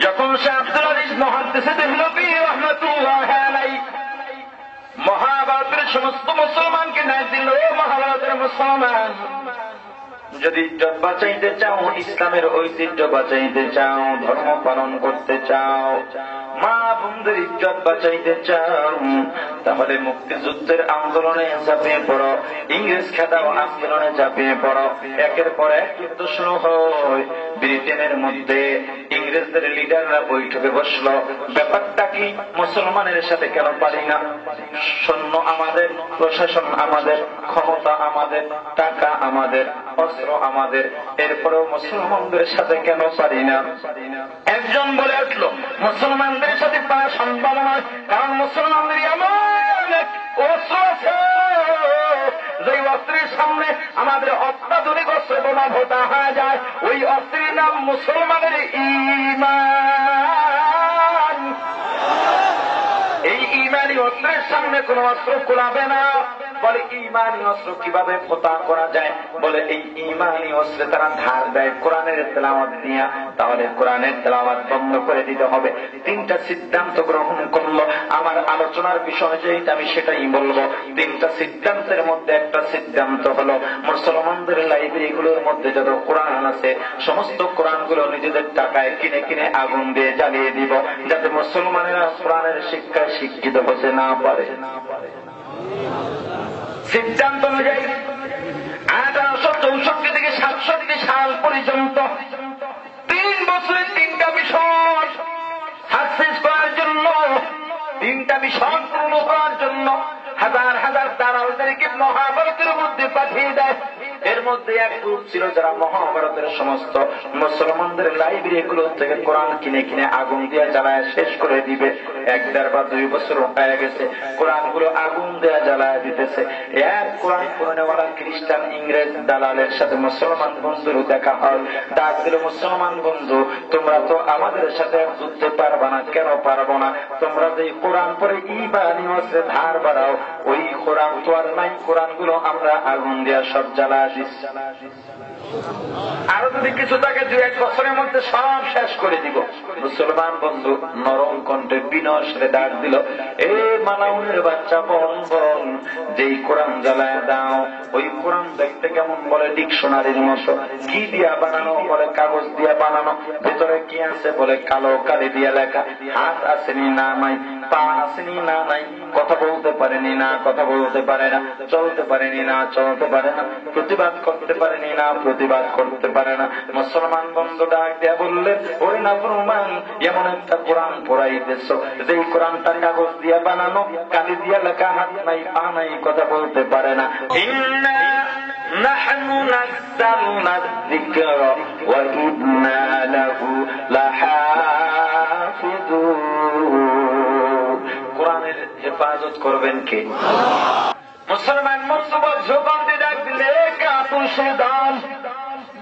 যখন সে আব্দুল আজিজ মুহাদ্দিস দেহলভী রাহমাতুল্লাহি আলাইহি মহাভারতের সমস্ত মুসলমানকে ডাক দিল, মহাভারতের মুসলমান, যদি ইজ্জত বাঁচাইতে চাও, ইসলামের ঐতিহ্য বাঁচাইতে চাও, ধর্ম পালন করতে চাও, মা বোনদের ইজ্জত বাঁচাইতে চাও, তাহলে মুক্তিযুদ্ধের আন্দোলনে ঝাঁপিয়ে পড়ো, ইংরেজ খেদাও আন্দোলনে ঝাঁপিয়ে পড়ো। একের পর এক যুদ্ধ শুরু হয়। ব্রিটেনের মধ্যে ইংরেজদের লিডাররা বৈঠকে বসলো, ব্যাপারটা কি, মুসলমানের সাথে কেন পারি না? সৈন্য আমাদের, প্রশাসন আমাদের, ক্ষমতা আমাদের, টাকা আমাদের, অস্ত্র আমাদের, এরপরেও মুসলমানদের সাথে কেন পারি না? একজন বলে উঠলো, মুসলমানদের সাথে পাওয়া সম্ভব নয়, কারণ মুসলমানদের এমন এক অস্ত্র আছে যে অস্ত্রের সামনে আমাদের অত্যাধুনিক অস্ত্র বোমা ভোটা হয়ে যায়। ওই অস্ত্রের নাম মুসলমানের ঈমান। এই ঈমানি অস্ত্রের সামনে কোন অস্ত্র কুলাবে না। বলে ঈমানি অস্ত্র কিভাবে ফোতা করা যায়? বলে এই ঈমানি অস্ত্রে তারা ধার দেয় কোরআনের তেলাওয়াত দিয়া, তাহলে কোরআনের তেলাওয়াত বন্ধ করে দিতে হবে। তিনটা সিদ্ধান্ত গ্রহণ করলো। আমার আলোচনার বিষয় যেটা আমি সেটাই বলবো। তিনটা সিদ্ধান্তের মধ্যে একটা সিদ্ধান্ত হলো, মুসলমানদের লাইব্রেরিগুলোর মধ্যে যত কোরআন আছে সমস্ত কোরআনগুলো নিজেদের টাকায় কিনে কিনে আগুন দিয়ে জ্বালিয়ে দিব, যাতে মুসলমানেরা কোরআনের শিক্ষায় শিক্ষিত হতে না পারে। সিদ্ধান্ত অনুযায়ী 1864 থেকে 67 সাল পর্যন্ত 3 বছরে 3টা মিশন সাকসেস করার জন্য, 3টা মিশন পূর্ণ করার জন্য হাজার হাজার দালালদেরকে মহাভারতের মধ্যে পাঠিয়ে দেয়। এর মধ্যে এক গ্রুপ ছিল যারা মহাভারতের সমস্ত মুসলমানদের লাইব্রেরিগুলো থেকে কোরআন কিনে কিনে আগুন দিয়ে জ্বালায় শেষ করে দিবে। 1-1.5 বা 2 বছর হয়ে গেছে, কোরআনগুলো আগুন দিয়ে জ্বালায় দিতেছে। এক কোরআন পড়নেওয়ালা খ্রিস্টান ইংরেজ দালালের সাথে মুসলমান বন্ধুর দেখা হয়। ডাক দিল, মুসলমান বন্ধু, তোমরা তো আমাদের সাথে যুদ্ধে পারবা না। কেন পারবো না? তোমরা যে কোরআন পড়ে ঈমানি অস্ত্রে ধার বাড়াও, ওই কোরআন তো আর নাই। কোরআনগুলো আমরা আগুন দিয়ে সব জ্বালায় দিচ্ছি। আরো যদি কিছু থাকে 2-1 বছরের মধ্যে সব শেষ করে দিব। মুসলমান বন্ধু নরম কণ্ঠে বিনয় ডাক দিল, এ মালাউনের বাচ্চা, বল বল, যেই কোরআন জ্বালায় দাও, ওই কোরআন দেখতে কেমন? বলে ডিকশনারির মতো। কি দিয়া বানানো? বলে কাগজ দিয়া বানানো। ভেতরে কি আছে? বলে কালো কালি দিয়া লেখা। হাত আসেনি না নাই, পা আসেনি না নাই, কথা বলতে পারেনি না কথা বলতে পারে না, চলতে পারেনি না চলতে পারে না, প্রতিবাদ করতে পারেনি না প্রতিবাদ করতে পারে না। মুসলমান বন্ধু ডাক দিয়া বললেন, ওরে না প্রমাণ, এমন একটা কোরআন পড়াইতেছ যেই কোরআনটা কাগজ দিয়া বানানো, কালি দিয়া লেখা, হাত নাই পা নাই, কথা বলতে পারে না। ইন্না নাহনু নাযালনা যিকরা ওয়া ইন্না লাহু লাহাফিজুন। কোরআনের হেফাজত করবেন কে? মুসলমান বন্ধু বজ্রকণ্ঠে ডাক দিলে, কাতুল সুদান,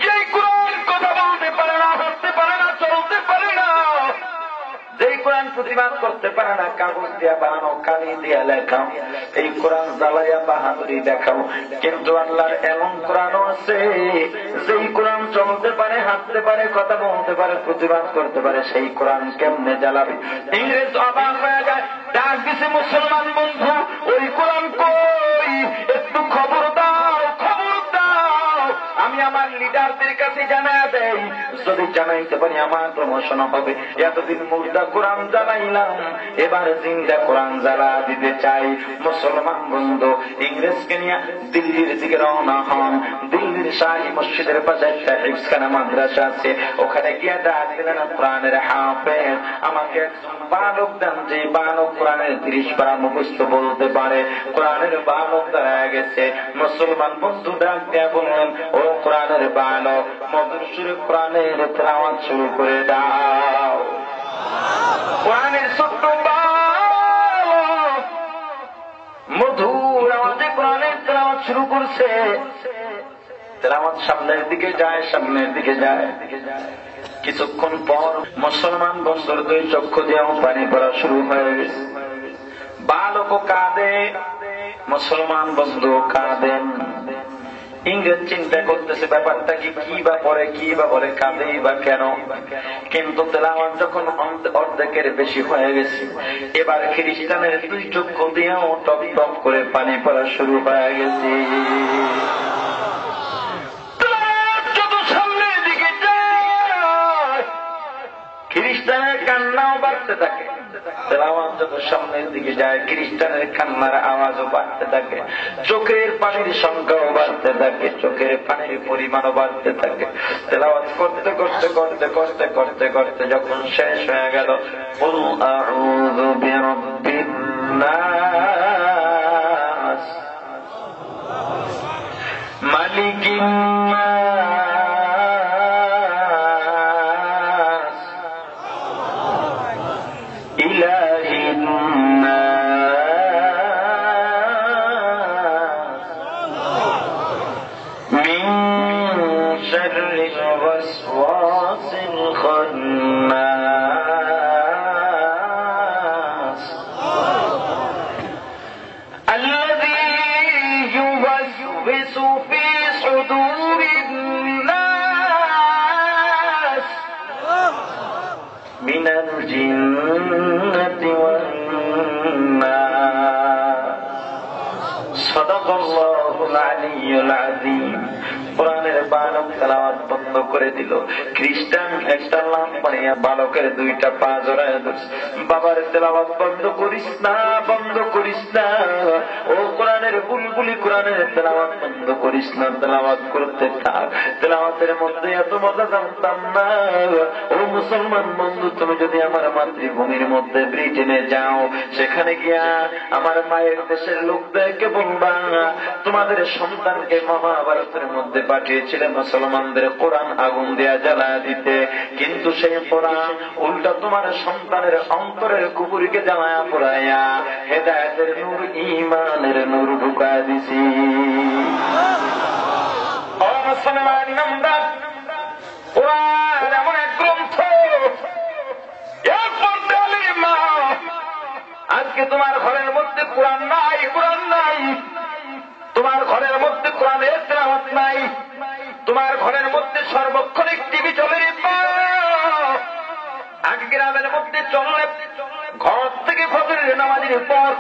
যে কোরআন কথা বলতে পারে না, হাঁটতে পারে না, চলতে পারে না, যেই কোরআন প্রতিবাদ করতে পারে না, কাগজ দিয়া বানানো, কালি দিয়া লেখাও, এই কোরআন জ্বালাইয়া বাহাদুরি দেখাও। কিন্তু আল্লাহর এমন কোরআনও আছে যেই কোরআন চলতে পারে, হাঁটতে পারে, কথা বলতে পারে, প্রতিবাদ করতে পারে, সেই কোরআন কেমনে জ্বালাবে? ইংরেজ অবাক হয়ে যায়, ডাক দিছে, মুসলমান বন্ধু, ওই কোরআন কই? একটু খবর দাও, খবর দাও, আমি আমার লিডারদের কাছে জানাই দেই, যদি জানাইতে পারি আমার প্রমোশন হবে। এতদিন মুর্দা কোরআন জ্বালাইলাম, এবার জিন্দা কোরআন জ্বালা দিতে চাই। মুসলমান বন্ধু ইংরেজকে নিয়ে দিল্লির দিকে রওনা হন। দিল্লির শাহী মসজিদের পাশে একটা হিফজখানা মাদ্রাসা আছে, ওখানে গিয়ে ডাক দিলেন, কোরআনের হাফেজ, আমাকে বালক দেন, যে বালক কোরআনের 30 পারা মুখস্থ বলতে পারে। কোরআনের বালক দাঁড়ায় গেছে। মুসলমান বন্ধু ডাক দিয়া বললেন, ও কোরআনের বালক, মধুর সুরে কোরআনের তেলাওয়াত শুরু করে দাও। কোরআনের ছোট্ট বালক মধুর আওয়াজে কোরআনের তেলাওয়াত শুরু করছে। তেলাওয়াত সামনের দিকে যায়, সামনের দিকে যায়। কিছুক্ষণ পর মুসলমান বন্ধুর 2 চক্ষু দিয়ে পানি পড়া শুরু হয়ে গেছে। বালকও কাঁদে, মুসলমান বন্ধু কাঁদেন। ইংরেজ চিন্তা করতেছে ব্যাপারটা কি বা পরে কি বা বলে কাঁদেই বা কেন। কিন্তু তেলাওয়াত যখন অর্ধেকের বেশি হয়ে গেছে, এবার খ্রিস্টানের দুই চক্ষু দিয়েও টপ টপ করে পানি পড়া শুরু হয়ে গেছে। যত সামনের দিকে যায় খ্রিস্টানের কান্নাও বাড়তে থাকে, তেলাওয়াত যত সামনের দিকে যায় খ্রিস্টানের কান্নার আওয়াজও বাড়তে থাকে, চোখের পানির সংখ্যাও বাড়তে থাকে, চোখের পানির পরিমাণও বাড়তে থাকে। তেলাওয়াত করতে করতে করতে করতে করতে করতে যখন শেষ হয়ে গেল, কুল আউযু বিরাব্বিন নাস মালিকিন নাস ইলাহিন নাস মিন শাররিল ওয়াসওয়াসিল খান্নাস আল্লাযী ইউওয়াসওয়িসু ফী সুদূরিন নাস মিনাল জিন্নাতি ওয়ান নাস। সাদাকাল্লাহুল আলিয়্যুল আযীম। কোরআনের বালক তেলাওয়াত বন্ধ করে দিল। খ্রিস্টান একটা লাম পড়িয়া বালকের দুইটা পা জড়ায় ধরছে। বাবার তেলাওয়াত বন্ধ করিস না, বন্ধ করিস না। ও কোরআনের বুলবুলি, কোরআনের তেলাওয়াত বন্ধ করিস না, তেলাওয়াত করতে থাক। তেলাওয়াতের মধ্যে এত মজা জানতাম না। ও মুসলমান বন্ধু, তুমি যদি আমার মাতৃভূমির মধ্যে ব্রিটেনে যাও, সেখানে গিয়া আমার মায়ের দেশের লোকদেরকে বলবা তোমাদের সন্তানকে মহাভারতের মধ্যে পাঠিয়েছিলেন মুসলমানদের কোরআন আগুন দেয়া জ্বালা দিতে, কিন্তু সেই কোরআন উল্টা তোমার সন্তানের অন্তরের কুপুরিকে জ্বালায়া পোড়াইয়া হেদায়েতের নূর, ঈমানের নূর ঢুকায় দিছি। ও মুসলমান ইমানদার, কোরআন এমন এক গ্রন্থ, আজকে তোমার ঘরের মধ্যে কোরআন নাই, কোরআন নাই, তোমার ঘরের মধ্যে কোরআনের তেলাওয়াত নাই, তোমার ঘরের মধ্যে সর্বক্ষণিক টিভি চলে। আগে গ্রামের মধ্যে চললে ঘর থেকে ফজরের নামাজের পর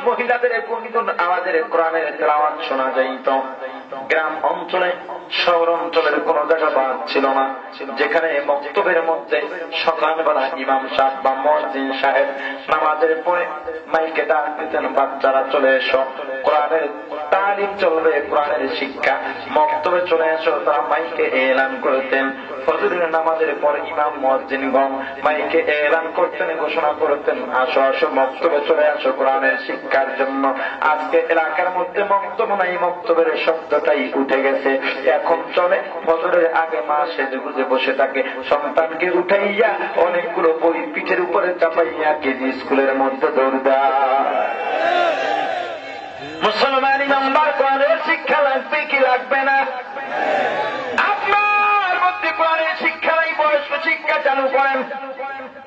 মহিলাদের গুনগুন আওয়াজের কোরআনের তেলাওয়াত শোনা যাইত। গ্রাম অঞ্চলে, শহর অঞ্চলের কোন জায়গা বাদ ছিল না যেখানে বক্তব্যের মধ্যে সকালবেলা ইমাম সাহেব বা মুয়াজ্জিন সাহেব নামাজের পরে মাইকে ডাক দিতেন, বাচ্চারা চলে এসো, কোরআনের তালিম চলবে, কোরআনের শিক্ষা, বক্তব্যে চলে এসো। তারা মাইকে এলান করতেন। ফজরের নামাজের পর ইমাম মুয়াজ্জিনগণ মাইকে এলান করতেন, ঘোষণা করতেন, আসো আসো বক্তব্যে চলে আসো কোরআনের শিক্ষার জন্য। আজকে এলাকার মধ্যে বক্তব্য নাই, বক্তব্যের শব্দটাই উঠে গেছে। এখন চলে ফজরের আগে মা সেজে গুজে বসে থাকে, সন্তানকে উঠাইয়া অনেকগুলো বই পিঠের উপরে চাপাইয়া কেজি স্কুলের মধ্যে দৌড় দেয়। মুসলমান ইমানদার, কোরআনের শিক্ষা লাগবে কি লাগবে না? আপনার মধ্যে কোরআনের শিক্ষা নাই, বয়স্ক শিক্ষা চালু করেন।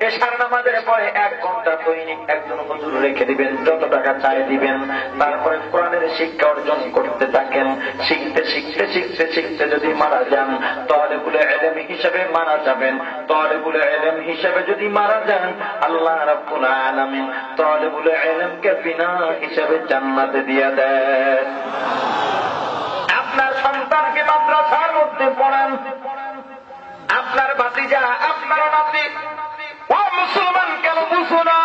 এশার নামাজের পরে 1 ঘন্টা দৈনিক একজন হুজুর রেখে দিবেন, যত টাকা চাই দিবেন। তারপরে কোরআনের শিক্ষা অর্জন করতে থাকেন। শিখতে শিখতে শিখতে শিখতে যদি মারা যান, তালেবুল ইলম হিসেবে মারা যাবেন। তালেবুল ইলম হিসেবে যদি মারা যান, আল্লাহ রাব্বুল আলামিন তালেবুল ইলমকে বিনা হিসেবে জান্নাতে দিয়ে দেন। আপনার সন্তানকে মাদ্রাসার মধ্যে পড়ান, আপনার ভাতিজা, আপনার নাতি। ও মুসলমান, কেন বুঝো না?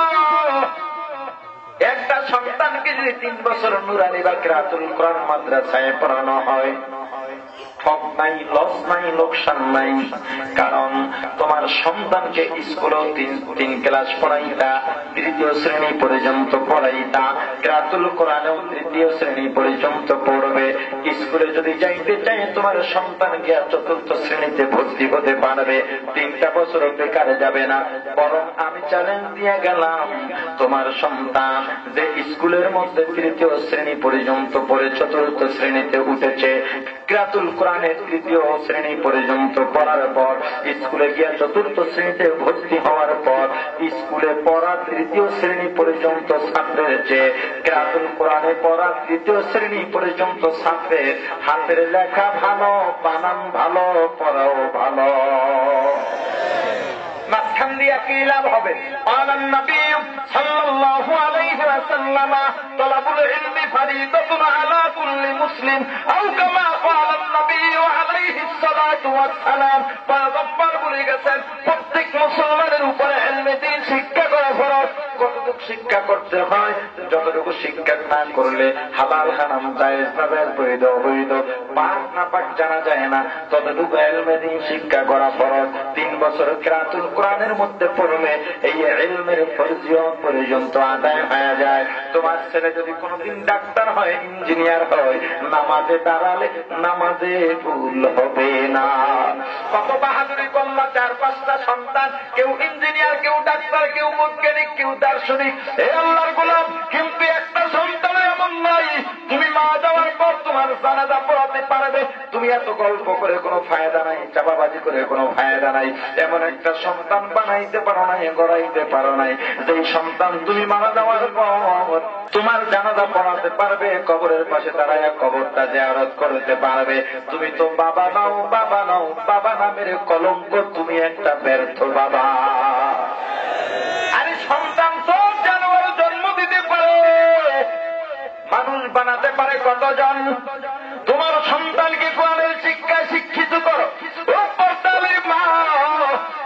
একটা সন্তানকে যদি 3 বছর নুরানি বা কিরাতুল কোরআন মাদ্রাসায় পড়ানো হয়, ঠক নাই, লস নাই, লোকসান নাই। কারণ তোমার সন্তানকে স্কুলেও 3 ক্লাস পড়াইতা, 3য় শ্রেণী পর্যন্ত পড়াইতা, কিরাতুল কোরআনেও 3য় শ্রেণী পর্যন্ত পড়বে। স্কুলে যদি যাইতে চাই, তোমার সন্তান গিয়া 4র্থ শ্রেণীতে ভর্তি হতে পারবে। 3টা বছর বেকার যাবে না। বরং আমি চ্যালেঞ্জ দিয়ে গেলাম, তোমার সন্তান যে স্কুলের মধ্যে 3য় শ্রেণী পর্যন্ত পড়ে 4র্থ শ্রেণীতে উঠেছে, কিরাতুল কোরআনের 3য় শ্রেণী পর্যন্ত পড়ার পর স্কুলে গিয়া 4র্থ শ্রেণীতে ভর্তি হওয়ার পর স্কুলে পড়া তৃতীয় শ্রেণী পর্যন্ত ছাত্রের চেয়ে কিরাতুল কোরআনে পড়া তৃতীয় শ্রেণী পর্যন্ত ছাত্রের হাতের লেখা ভালো, বানান ভালো, পড়াও ভালো। মাঝখান দিয়া কি লাভ হবে? আলান নবী সাল্লাল্লাহু আলাইহি ওয়াসাল্লাম তলাবুল ইলমি ফরিদাতুন আলা কুল্লি মুসলিম আও কামা ক্বালান নবী আলাইহিস সালাতু ওয়াস সালাম। পয়গম্বর বলে গেছেন প্রত্যেক মুসলমানের উপরে ইলমে দ্বীন শিক্ষা করা ফরজ। কতটুকু শিক্ষা করতে হয়? যতটুকু শিক্ষা না করলে হালাল হারাম জায়েজ না জায়েজ বৈধ অবৈধ পাক না পাক জানা যায় না, ততটুকু ইলমে দ্বীন শিক্ষা করা ফরজ। 3 বছর কিরাতুল কোরআনের মধ্যে পড়লে এই ইলমের ফরজিয়ত পর্যন্ত আদায় হয়ে যায়। তোমার ছেলে যদি কোনোদিন ডাক্তার হয়, ইঞ্জিনিয়ার হয়, নামাজে দাঁড়ালে নামাজে ভুল হবে না। কত বাহাদুরি করলা 4-5টা সন্তান, কেউ ইঞ্জিনিয়ার, কেউ ডাক্তার, কেউ বৈজ্ঞানিক, কেউ দার্শনিক। এ আল্লাহর গোলাম, কিন্তু একটা সন্তান এমন নাই তুমি মা যাওয়ার পর তোমার জানাজা পড়াতে পারবে। তুমি এত গল্প করে কোনো ফায়দা নাই, চাপাবাজি করে কোনো ফায়দা নাই। এমন একটা সন্তান বানাইতে পারো নাই, গড়াইতে পারো নাই, যেই সন্তান তুমি মারা যাওয়ার পর তোমার জানাজা পড়াতে পারবে, কবরের পাশে দাঁড়ায় কবরটা জিয়ারত করতে পারবে। তুমি তো বাবা নাও, বাবা নাও, বাবা নামের কলঙ্ক, তুমি একটা ব্যর্থ বাবা। আরে সন্তান তো জানোয়ার জন্ম দিতে পারে, মানুষ বানাতে পারে কতজন? তোমার সন্তানকে কোরআনের শিক্ষায় শিক্ষিত করো। ও পর্দালের মা,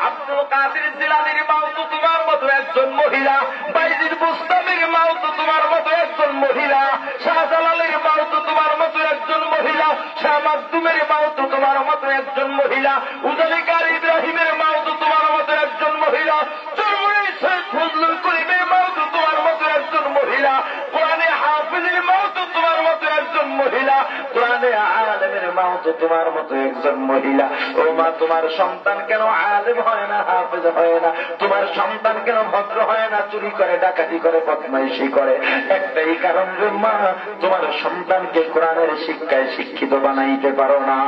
আব্দুল কাদের জিলানীর মাও তো তোমার মতো একজন মহিলা, বাইজিদ বুস্তামির মাও তো তোমার মতো একজন মহিলা, শাহজালালের মাও তো তোমার মতো একজন মহিলা, শাহ মাকদুমের মাও তো তোমার মতো একজন মহিলা, উজালিকার ইব্রাহিমের মাও তো তোমার মতো একজন মহিলা, চরমুরী সৈয়দ ফজলুল করিমের মাও তো তোমার মতো একজন মহিলা, কোরআনে হাফিজের মাও তো তোমার মতো একজন মহিলা, কোরআনে আলেমের মাও তো তোমার মতো একজন মহিলা। ও মা, তোমার সন্তান কেন আলেম হয় না, হাফেজ হয় না? তোমার সন্তান কেন ভদ্র হয় না, চুরি করে, ডাকাতি করে, বদমাইশি করে? একটাই কারণ যে মা, তোমার সন্তানকে কোরআনের শিক্ষায় শিক্ষিত বানাইতে পারো না।